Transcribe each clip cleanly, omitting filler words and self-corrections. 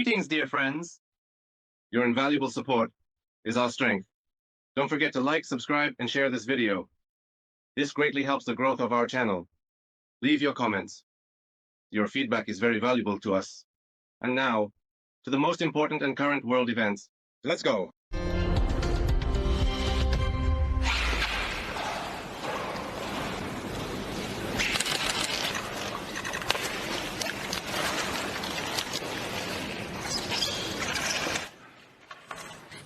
Greetings, dear friends. Your invaluable support is our strength. Don't forget to like, subscribe, and share this video. This greatly helps the growth of our channel. Leave your comments. Your feedback is very valuable to us. And now, to the most important and current world events. Let's go.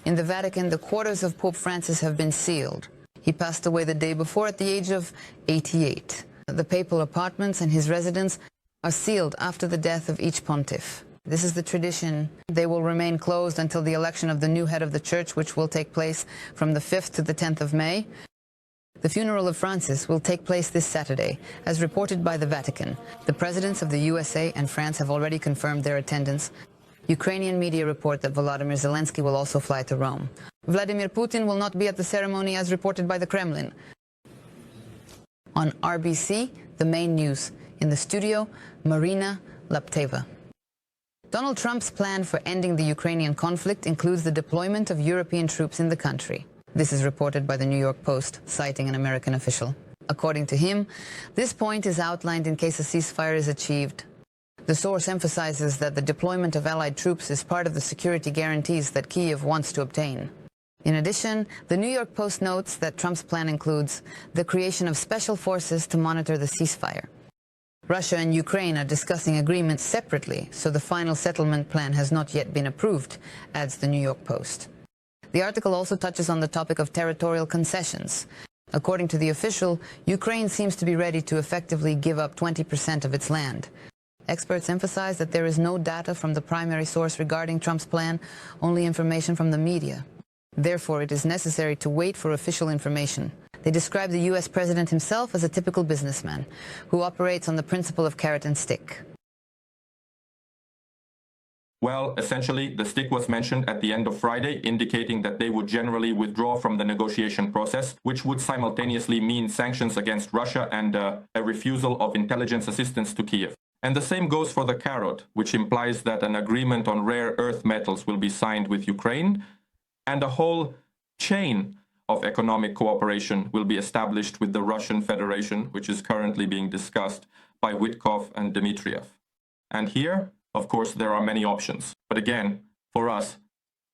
In the Vatican, the quarters of Pope Francis have been sealed. He passed away the day before at the age of 88. The papal apartments and his residence are sealed after the death of each pontiff. This is the tradition. They will remain closed until the election of the new head of the church, which will take place from the 5th to the 10th of May. The funeral of Francis will take place this Saturday, as reported by the Vatican. The presidents of the USA and France have already confirmed their attendance. Ukrainian media report that Volodymyr Zelensky will also fly to Rome. Vladimir Putin will not be at the ceremony, as reported by the Kremlin. On RBC, the main news. In the studio, Marina Lapteva. Donald Trump's plan for ending the Ukrainian conflict includes the deployment of European troops in the country. This is reported by the New York Post, citing an American official. According to him, this point is outlined in case a ceasefire is achieved. The source emphasizes that the deployment of Allied troops is part of the security guarantees that Kyiv wants to obtain. In addition, the New York Post notes that Trump's plan includes the creation of special forces to monitor the ceasefire. Russia and Ukraine are discussing agreements separately, so the final settlement plan has not yet been approved, adds the New York Post. The article also touches on the topic of territorial concessions. According to the official, Ukraine seems to be ready to effectively give up 20% of its land. Experts emphasize that there is no data from the primary source regarding Trump's plan, only information from the media. Therefore, it is necessary to wait for official information. They describe the U.S. president himself as a typical businessman who operates on the principle of carrot and stick. Well, essentially, the stick was mentioned at the end of Friday, indicating that they would generally withdraw from the negotiation process, which would simultaneously mean sanctions against Russia and a refusal of intelligence assistance to Kyiv. And the same goes for the carrot, which implies that an agreement on rare earth metals will be signed with Ukraine, and a whole chain of economic cooperation will be established with the Russian Federation, which is currently being discussed by Witkov and Dmitriev. And here, of course, there are many options. But again, for us,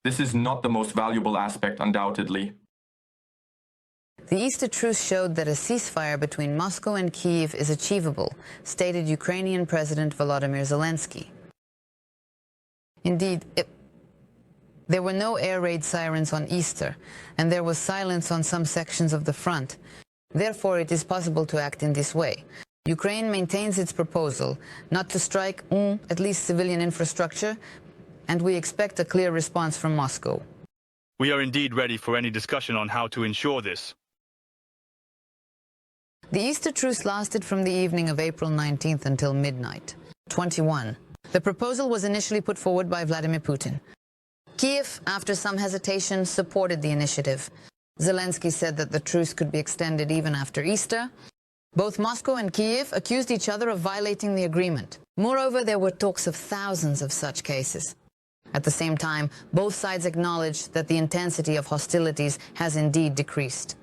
this is not the most valuable aspect, undoubtedly. The Easter truce showed that a ceasefire between Moscow and Kyiv is achievable, stated Ukrainian President Volodymyr Zelensky. Indeed, there were no air raid sirens on Easter, and there was silence on some sections of the front. Therefore, it is possible to act in this way. Ukraine maintains its proposal not to strike at least civilian infrastructure, and we expect a clear response from Moscow. We are indeed ready for any discussion on how to ensure this. The Easter truce lasted from the evening of April 19th until midnight, 21. The proposal was initially put forward by Vladimir Putin. Kyiv, after some hesitation, supported the initiative. Zelensky said that the truce could be extended even after Easter. Both Moscow and Kyiv accused each other of violating the agreement. Moreover, there were talks of thousands of such cases. At the same time, both sides acknowledged that the intensity of hostilities has indeed decreased.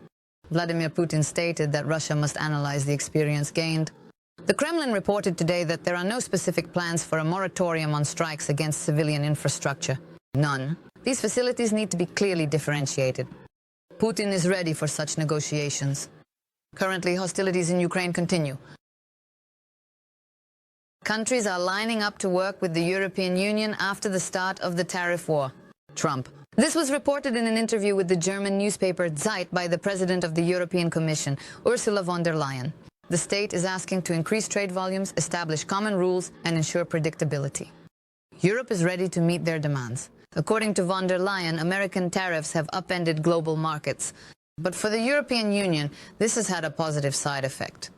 Vladimir Putin stated that Russia must analyze the experience gained. The Kremlin reported today that there are no specific plans for a moratorium on strikes against civilian infrastructure. None. These facilities need to be clearly differentiated. Putin is ready for such negotiations. Currently, hostilities in Ukraine continue. Countries are lining up to work with the European Union after the start of the tariff war. Trump. This was reported in an interview with the German newspaper Zeit by the President of the European Commission, Ursula von der Leyen. The state is asking to increase trade volumes, establish common rules, and ensure predictability. Europe is ready to meet their demands. According to von der Leyen, American tariffs have upended global markets. But for the European Union, this has had a positive side effect.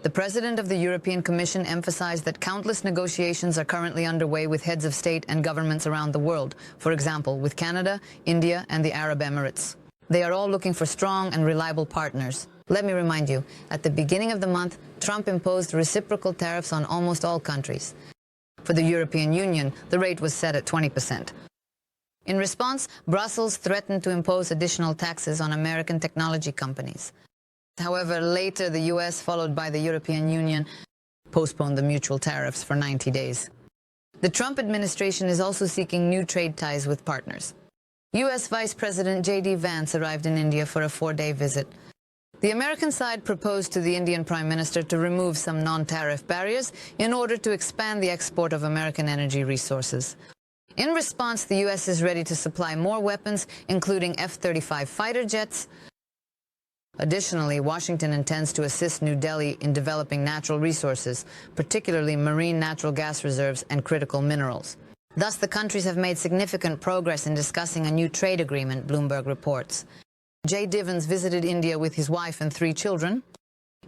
The President of the European Commission emphasized that countless negotiations are currently underway with heads of state and governments around the world, for example, with Canada, India, and the Arab Emirates. They are all looking for strong and reliable partners. Let me remind you, at the beginning of the month, Trump imposed reciprocal tariffs on almost all countries. For the European Union, the rate was set at 20%. In response, Brussels threatened to impose additional taxes on American technology companies. However, later the US, followed by the European Union, postponed the mutual tariffs for 90 days. The Trump administration is also seeking new trade ties with partners. US Vice President J.D. Vance arrived in India for a 4-day visit. The American side proposed to the Indian Prime Minister to remove some non-tariff barriers in order to expand the export of American energy resources. In response, the U.S. is ready to supply more weapons, including F-35 fighter jets. Additionally, Washington intends to assist New Delhi in developing natural resources, particularly marine natural gas reserves and critical minerals. Thus, the countries have made significant progress in discussing a new trade agreement, Bloomberg reports. Jay Divens visited India with his wife and 3 children.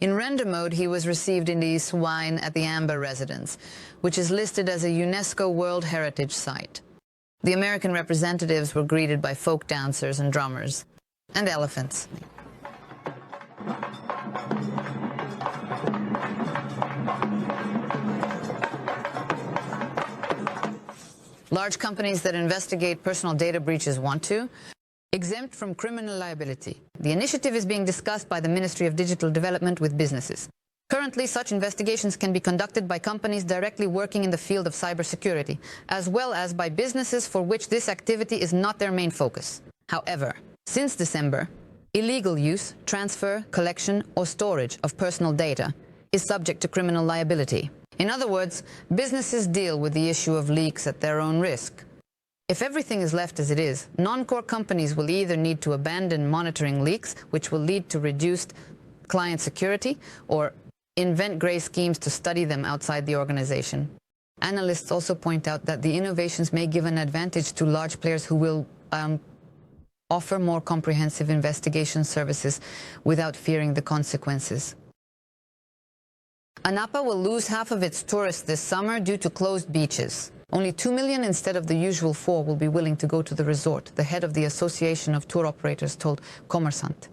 In render mode, he was received in the Swine at the Amber residence, which is listed as a UNESCO World Heritage Site. The American representatives were greeted by folk dancers and drummers, and elephants. Large companies that investigate personal data breaches want to exempt from criminal liability. The initiative is being discussed by the Ministry of Digital Development with businesses. Currently, such investigations can be conducted by companies directly working in the field of cybersecurity, as well as by businesses for which this activity is not their main focus. However, since December, illegal use, transfer, collection, or storage of personal data is subject to criminal liability. In other words, businesses deal with the issue of leaks at their own risk. If everything is left as it is, non-core companies will either need to abandon monitoring leaks, which will lead to reduced client security, or invent grey schemes to study them outside the organization. Analysts also point out that the innovations may give an advantage to large players who will offer more comprehensive investigation services without fearing the consequences. Anapa will lose half of its tourists this summer due to closed beaches. Only 2 million instead of the usual 4 will be willing to go to the resort, the head of the Association of Tour Operators told Kommersant.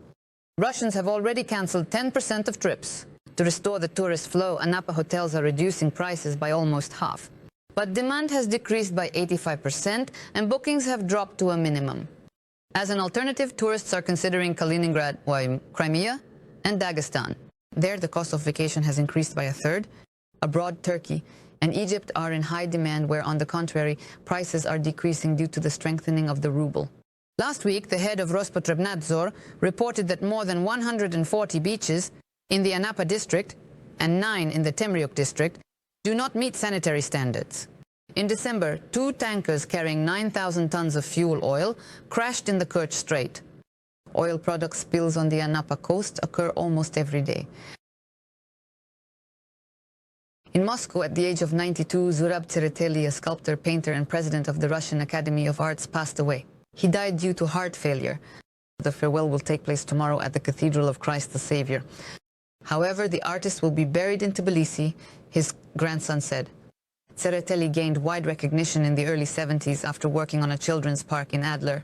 Russians have already cancelled 10% of trips. To restore the tourist flow, Anapa hotels are reducing prices by almost half. But demand has decreased by 85% and bookings have dropped to a minimum. As an alternative, tourists are considering Kaliningrad, Crimea, and Dagestan. There, the cost of vacation has increased by 1/3. Abroad, Turkey and Egypt are in high demand, where, on the contrary, prices are decreasing due to the strengthening of the ruble. Last week, the head of Rospotrebnadzor reported that more than 140 beaches in the Anapa district and 9 in the Temriuk district do not meet sanitary standards. In December, 2 tankers carrying 9,000 tons of fuel oil crashed in the Kerch Strait. Oil product spills on the Anapa coast occur almost every day. In Moscow, at the age of 92, Zurab Tsereteli, a sculptor, painter, and president of the Russian Academy of Arts, passed away. He died due to heart failure. The farewell will take place tomorrow at the Cathedral of Christ the Savior. However, the artist will be buried in Tbilisi, his grandson said. Tsereteli gained wide recognition in the early 70s after working on a children's park in Adler.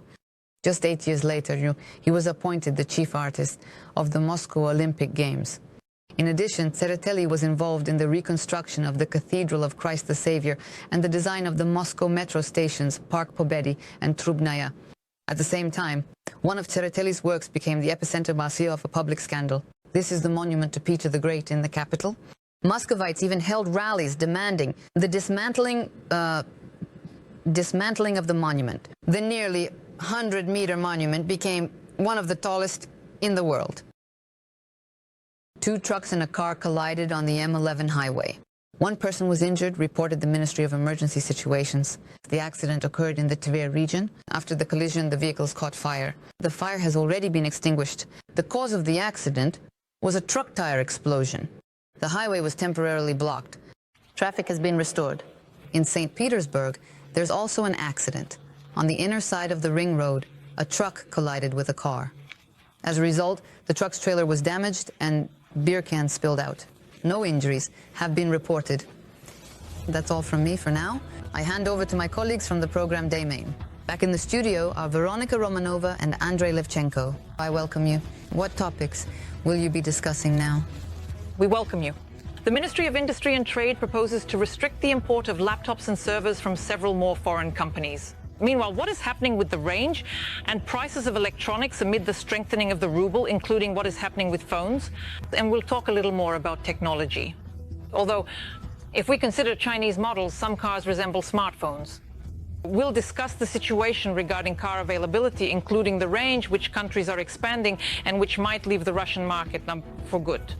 Just 8 years later, he was appointed the chief artist of the Moscow Olympic Games. In addition, Tsereteli was involved in the reconstruction of the Cathedral of Christ the Savior and the design of the Moscow metro stations Park Pobedi and Trubnaya. At the same time, one of Tsereteli's works became the epicenter of a public scandal. This is the monument to Peter the Great in the capital. Muscovites even held rallies demanding the dismantling of the monument. The nearly 100-meter monument became one of the tallest in the world. 2 trucks and a car collided on the M11 highway. 1 person was injured, reported the Ministry of Emergency Situations. The accident occurred in the Tver region. After the collision, the vehicles caught fire. The fire has already been extinguished. The cause of the accident was a truck tire explosion. The highway was temporarily blocked. Traffic has been restored. In St. Petersburg, there's also an accident. On the inner side of the ring road, a truck collided with a car. As a result, the truck's trailer was damaged and beer cans spilled out. No injuries have been reported. That's all from me for now. I hand over to my colleagues from the program Day Main. Back in the studio are Veronika Romanova and Andrei Levchenko. I welcome you. What topics will you be discussing now? We welcome you. The Ministry of Industry and Trade proposes to restrict the import of laptops and servers from several more foreign companies. Meanwhile, what is happening with the range and prices of electronics amid the strengthening of the ruble, including what is happening with phones? And we'll talk a little more about technology. Although, if we consider Chinese models, some cars resemble smartphones. We'll discuss the situation regarding car availability, including the range, which countries are expanding, and which might leave the Russian market for good.